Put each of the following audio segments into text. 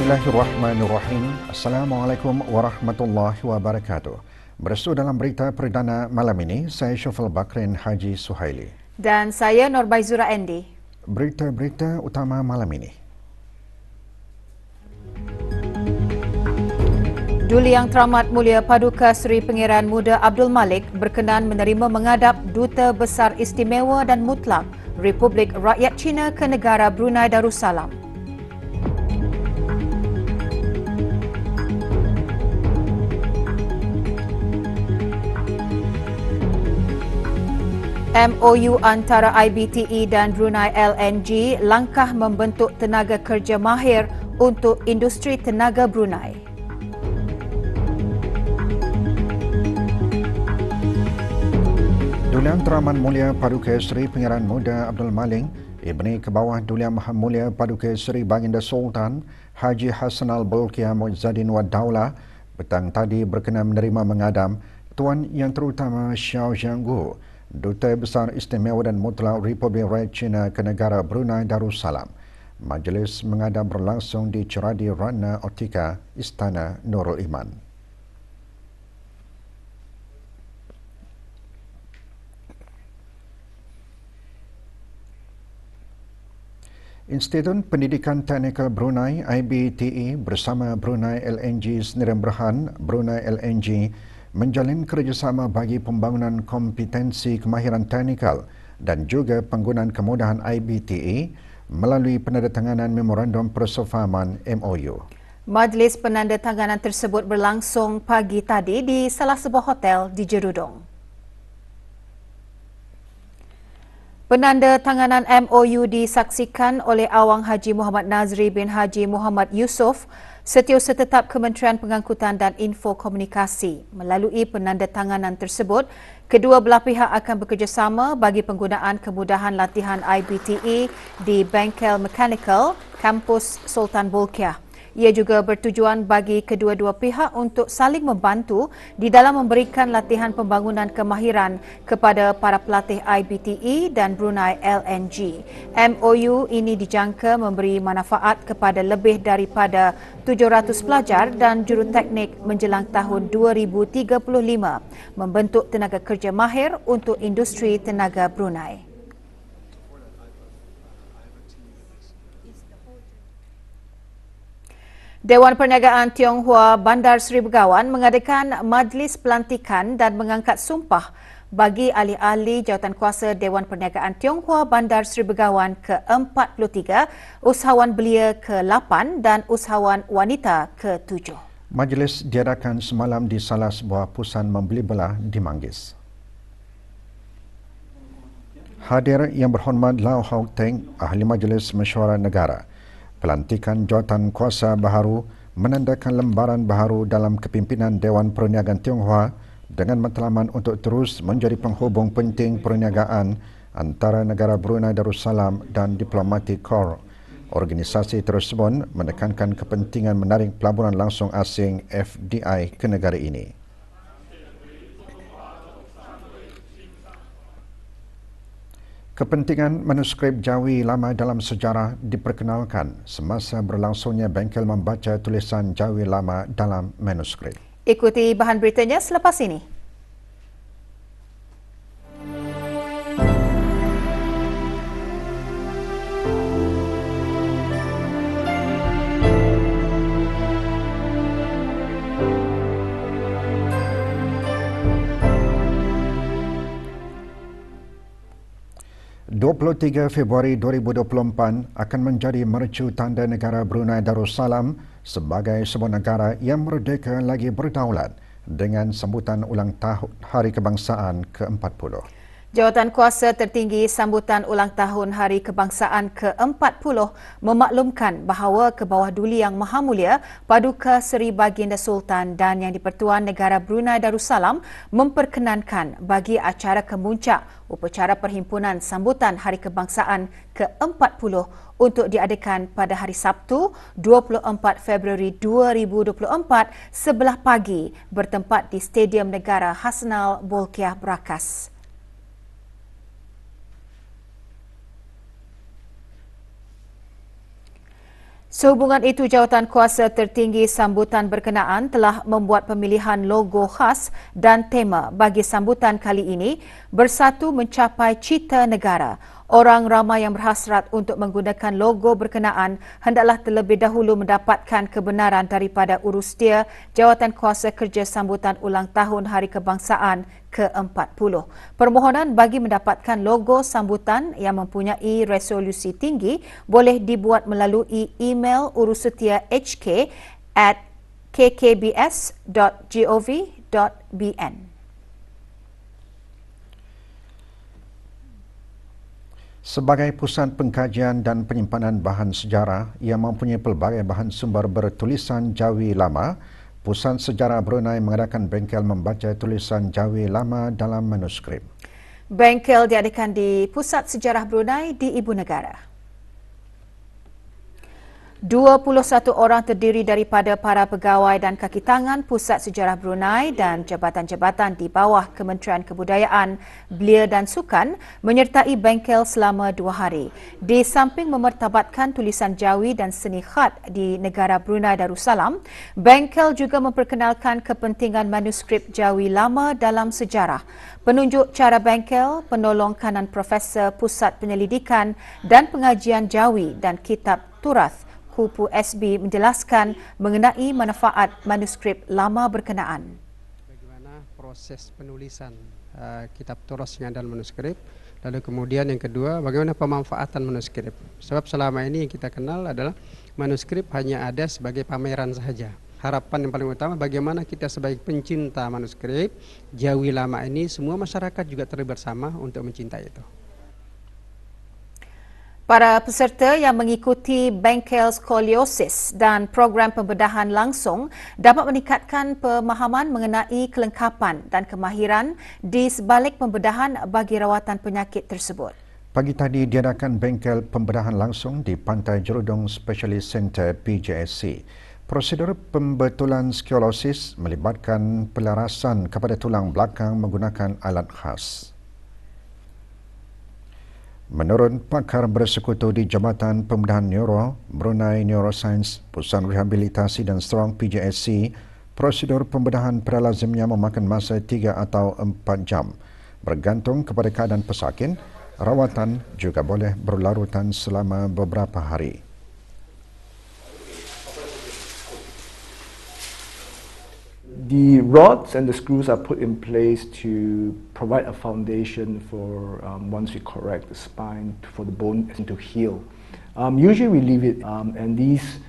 Bismillahirrahmanirrahim. Assalamualaikum warahmatullahi wabarakatuh. Bersua dalam berita perdana malam ini, saya Syafal Bakrin Haji Suhaili. Dan saya Norbaizura Andy. Berita-berita utama malam ini. Duli Yang Teramat Mulia Paduka Seri Pangeran Muda Abdul Malik berkenan menerima menghadap Duta Besar Istimewa dan Mutlak Republik Rakyat Cina ke negara Brunei Darussalam. MOU antara IBTE dan Brunei LNG langkah membentuk tenaga kerja mahir untuk industri tenaga Brunei. Duli Yang Teramat Mulia Paduka Seri Pangeran Muda Abdul Malik, Ibni Kebawah Duli Yang Maha Mulia Paduka Seri Baginda Sultan Haji Hassanal Bolkiah Muizzadin Wad Daulah petang tadi berkenan menerima mengadam Tuan Yang Terutama Xiao Jianggu, Duta Besar Istimewa dan Mutlak Republik Rakyat Cina ke negara Brunei Darussalam. Majlis mengadam berlangsung di Ceradi Ratna Otika, Istana Nurul Iman. Institut Pendidikan Teknikal Brunei IBTE bersama Brunei LNG Sdn Bhd Brunei LNG menjalin kerjasama bagi pembangunan kompetensi kemahiran teknikal dan juga penggunaan kemudahan IBTE melalui penandatanganan Memorandum Persefahaman MOU. Majlis penandatanganan tersebut berlangsung pagi tadi di salah sebuah hotel di Jerudong. Penandatanganan MOU disaksikan oleh Awang Haji Muhammad Nazri bin Haji Muhammad Yusof, Setiausaha Tetap Kementerian Pengangkutan dan Info Komunikasi. Melalui penandatanganan tersebut, kedua belah pihak akan bekerjasama bagi penggunaan kemudahan latihan IBTE di Bengkel Mechanical, Kampus Sultan Bolkiah. Ia juga bertujuan bagi kedua-dua pihak untuk saling membantu di dalam memberikan latihan pembangunan kemahiran kepada para pelatih IBTE dan Brunei LNG. MOU ini dijangka memberi manfaat kepada lebih daripada 700 pelajar dan juruteknik menjelang tahun 2035, membentuk tenaga kerja mahir untuk industri tenaga Brunei. Dewan Perniagaan Tionghoa Bandar Seri Begawan mengadakan majlis pelantikan dan mengangkat sumpah bagi ahli-ahli jawatankuasa Dewan Perniagaan Tionghoa Bandar Seri Begawan ke-43, usahawan belia ke-8 dan usahawan wanita ke-7. Majlis diadakan semalam di salah sebuah pusat membeli belah di Manggis. Hadir Yang Berhormat Lau Hau Teng, Ahli Majlis Mesyuarat Negara. Pelantikan jawatan kuasa baharu menandakan lembaran baharu dalam kepimpinan Dewan Perniagaan Tionghoa dengan matlamat untuk terus menjadi penghubung penting perniagaan antara negara Brunei Darussalam dan Diplomatic Corps. Organisasi tersebut menekankan kepentingan menarik pelaburan langsung asing FDI ke negara ini. Kepentingan manuskrip Jawi lama dalam sejarah diperkenalkan semasa berlangsungnya bengkel membaca tulisan Jawi lama dalam manuskrip. Ikuti bahan beritanya selepas ini. 23 Februari 2024 akan menjadi mercu tanda negara Brunei Darussalam sebagai sebuah negara yang merdeka lagi berdaulat dengan sambutan ulang tahun Hari Kebangsaan ke-40. Jawatankuasa tertinggi sambutan ulang tahun Hari Kebangsaan ke-40 memaklumkan bahawa ke bawah Duli Yang Maha Mulia Paduka Seri Baginda Sultan dan Yang di-Pertuan Negara Brunei Darussalam memperkenankan bagi acara kemuncak upacara perhimpunan sambutan Hari Kebangsaan ke-40 untuk diadakan pada hari Sabtu 24 Februari 2024 sebelah pagi bertempat di Stadium Negara Hasnal Bolkiah Berakas. Sehubungan itu, Jawatankuasa tertinggi sambutan berkenaan telah membuat pemilihan logo khas dan tema bagi sambutan kali ini bersatu mencapai cita negara. Orang ramai yang berhasrat untuk menggunakan logo berkenaan hendaklah terlebih dahulu mendapatkan kebenaran daripada urusdia Jawatankuasa Kerja Sambutan Ulang Tahun Hari Kebangsaan ke-40. Permohonan bagi mendapatkan logo sambutan yang mempunyai resolusi tinggi boleh dibuat melalui email urussetia@kkbs.gov.bn. Sebagai pusat pengkajian dan penyimpanan bahan sejarah yang mempunyai pelbagai bahan sumber bertulisan Jawi lama, Pusat Sejarah Brunei mengadakan bengkel membaca tulisan Jawi lama dalam manuskrip. Bengkel diadakan di Pusat Sejarah Brunei di Ibu Negara. 21 orang terdiri daripada para pegawai dan kaki tangan Pusat Sejarah Brunei dan jabatan-jabatan di bawah Kementerian Kebudayaan, Belia dan Sukan menyertai bengkel selama 2 hari. Di samping memertabatkan tulisan Jawi dan seni khat di negara Brunei Darussalam, bengkel juga memperkenalkan kepentingan manuskrip Jawi lama dalam sejarah. Penunjuk cara bengkel, penolong kanan Profesor Pusat Penyelidikan dan Pengajian Jawi dan Kitab Turath Kupu SB menjelaskan mengenai manfaat manuskrip lama berkenaan. Bagaimana proses penulisan kitab turasnya dan manuskrip. Lalu kemudian yang kedua, bagaimana pemanfaatan manuskrip. Sebab selama ini yang kita kenal adalah manuskrip hanya ada sebagai pameran saja. Harapan yang paling utama bagaimana kita sebagai pencinta manuskrip Jawi lama ini semua masyarakat juga terlibat bersama untuk mencintai itu. Para peserta yang mengikuti bengkel skoliosis dan program pembedahan langsung dapat meningkatkan pemahaman mengenai kelengkapan dan kemahiran di sebalik pembedahan bagi rawatan penyakit tersebut. Pagi tadi diadakan bengkel pembedahan langsung di Pantai Jerudong Specialist Center PJSC. Prosedur pembetulan skoliosis melibatkan pelarasan kepada tulang belakang menggunakan alat khas. Menurut pakar bersekutu di Jabatan Pembedahan Neuro, Brunei Neuroscience, Pusat Rehabilitasi dan Strong PJSC, prosedur pembedahan perlazimnya memakan masa 3 atau 4 jam. Bergantung kepada keadaan pesakit, rawatan juga boleh berlarutan selama beberapa hari. The rods and the screws are put in place to provide a foundation for once we correct the spine for the bone to heal. Usually we leave it, and these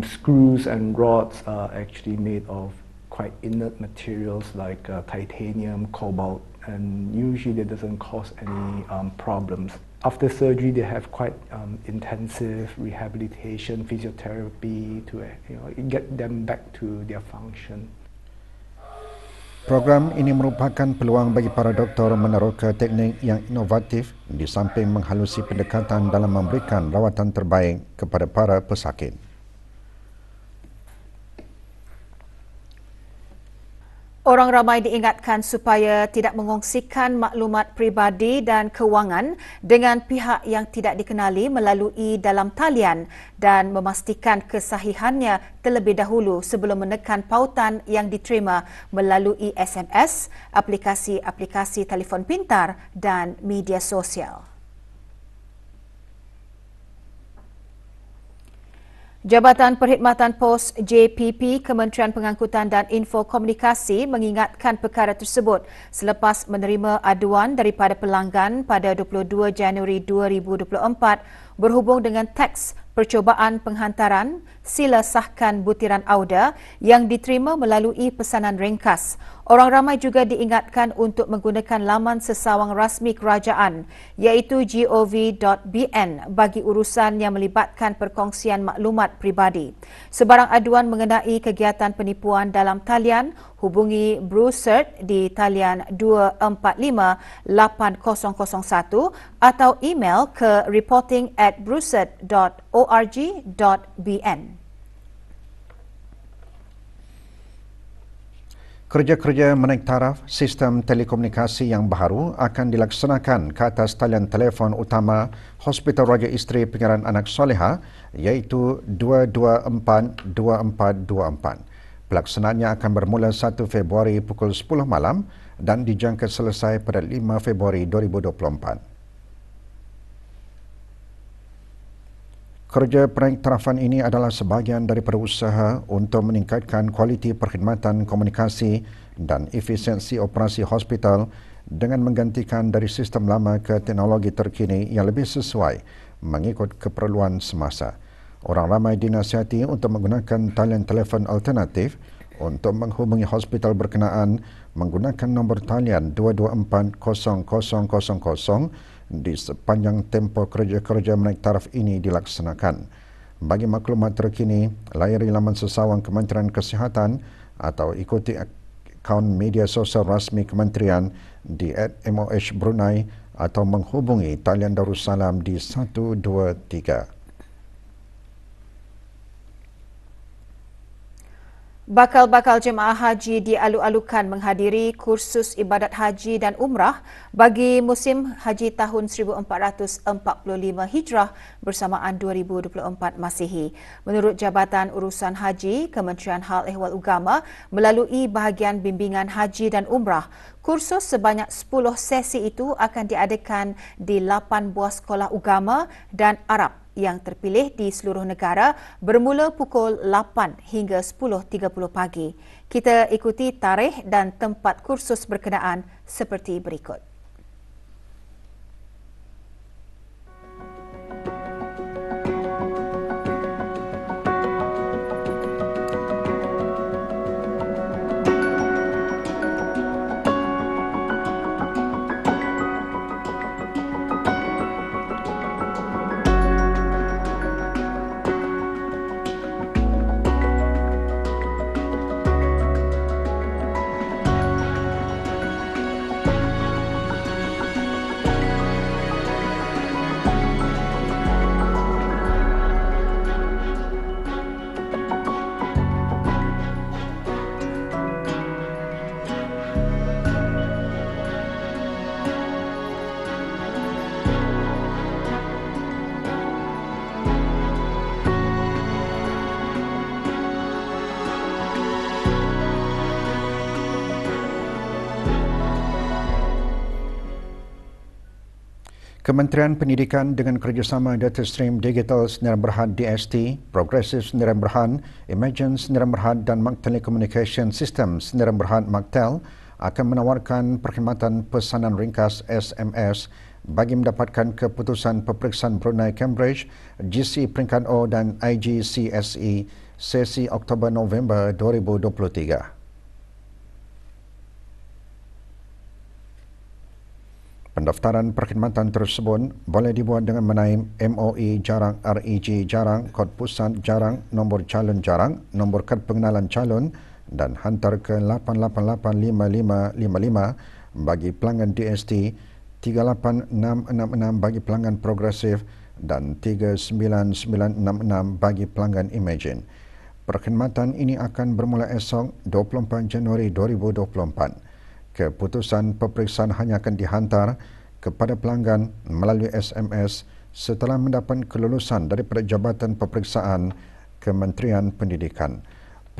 screws and rods are actually made of quite inert materials like titanium, cobalt, and usually that doesn't cause any problems. After surgery, they have quite intensive rehabilitation, physiotherapy to get them back to their function. Program ini merupakan peluang bagi para doktor meneroka teknik yang inovatif di samping menghalusi pendekatan dalam memberikan rawatan terbaik kepada para pesakit. Orang ramai diingatkan supaya tidak mengongsikan maklumat peribadi dan kewangan dengan pihak yang tidak dikenali melalui dalam talian dan memastikan kesahihannya terlebih dahulu sebelum menekan pautan yang diterima melalui SMS, aplikasi-aplikasi telefon pintar dan media sosial. Jabatan Perkhidmatan Pos JPP Kementerian Pengangkutan dan Info Komunikasi mengingatkan perkara tersebut selepas menerima aduan daripada pelanggan pada 22 Januari 2024 berhubung dengan teks percubaan penghantaran sila sahkan butiran auda yang diterima melalui pesanan ringkas. Orang ramai juga diingatkan untuk menggunakan laman sesawang rasmi kerajaan iaitu gov.bn bagi urusan yang melibatkan perkongsian maklumat peribadi. Sebarang aduan mengenai kegiatan penipuan dalam talian, hubungi BruCert di talian 245-8001 atau email ke reporting@brucert.org.bn. Kerja-kerja menaik taraf sistem telekomunikasi yang baharu akan dilaksanakan ke atas talian telefon utama Hospital Raja Isteri Pengaraan Anak Soleha iaitu 224-2424. Pelaksanaannya akan bermula 1 Februari pukul 10 malam dan dijangka selesai pada 5 Februari 2024. Kerja penaik tarafan ini adalah sebahagian daripada usaha untuk meningkatkan kualiti perkhidmatan komunikasi dan efisiensi operasi hospital dengan menggantikan dari sistem lama ke teknologi terkini yang lebih sesuai mengikut keperluan semasa. Orang ramai dinasihati untuk menggunakan talian telefon alternatif untuk menghubungi hospital berkenaan menggunakan nombor talian 224-0000 di sepanjang tempoh kerja-kerja menaik taraf ini dilaksanakan. Bagi maklumat terkini, layari laman sesawang Kementerian Kesihatan atau ikuti akaun media sosial rasmi Kementerian di @MOH-Brunei atau menghubungi talian Darussalam di 123. Bakal-bakal jemaah haji dialu-alukan menghadiri kursus ibadat haji dan umrah bagi musim haji tahun 1445 Hijrah bersamaan 2024 Masihi. Menurut Jabatan Urusan Haji, Kementerian Hal Ehwal Agama melalui bahagian bimbingan haji dan umrah, kursus sebanyak 10 sesi itu akan diadakan di 8 buah sekolah agama dan Arab yang terpilih di seluruh negara bermula pukul 8 hingga 10.30 pagi. Kita ikuti tarikh dan tempat kursus berkenaan seperti berikut. Kementerian Pendidikan dengan kerjasama Data Stream Digital Sdn Bhd DST, Progressive Sdn Bhd, Imagine Sdn Bhd dan Mark Telecommunication System Sdn Bhd Marktel akan menawarkan perkhidmatan pesanan ringkas SMS bagi mendapatkan keputusan peperiksaan Brunei Cambridge, GC peringkat O dan IGCSE sesi Oktober-November 2023. Pendaftaran perkhidmatan tersebut boleh dibuat dengan menaim MOE jarang REG jarang, kod pusat jarang, nombor calon jarang, nombor kad pengenalan calon dan hantar ke 8885555 bagi pelanggan DST, 38666 bagi pelanggan progresif dan 39966 bagi pelanggan Imagine. Perkhidmatan ini akan bermula esok 24 Januari 2024. Keputusan peperiksaan hanya akan dihantar kepada pelanggan melalui SMS setelah mendapat kelulusan daripada Jabatan Peperiksaan Kementerian Pendidikan.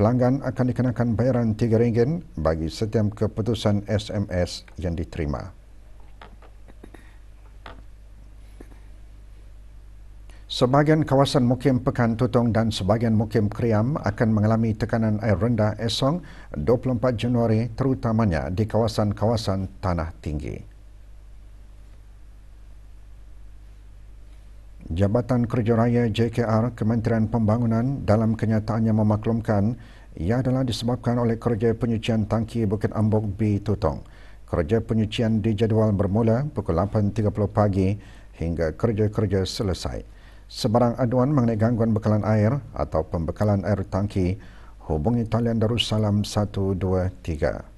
Pelanggan akan dikenakan bayaran RM3 bagi setiap keputusan SMS yang diterima. Sebahagian kawasan mukim Pekan Tutong dan sebahagian mukim Kriam akan mengalami tekanan air rendah esok 24 Januari terutamanya di kawasan-kawasan tanah tinggi. Jabatan Kerja Raya JKR Kementerian Pembangunan dalam kenyataannya memaklumkan Ia adalah disebabkan oleh kerja penyucian tangki Bukit Ambok B Tutong. Kerja penyucian dijadual bermula pukul 8.30 pagi hingga kerja-kerja selesai. Sebarang aduan mengenai gangguan bekalan air atau pembekalan air tangki, hubungi talian Darussalam 123.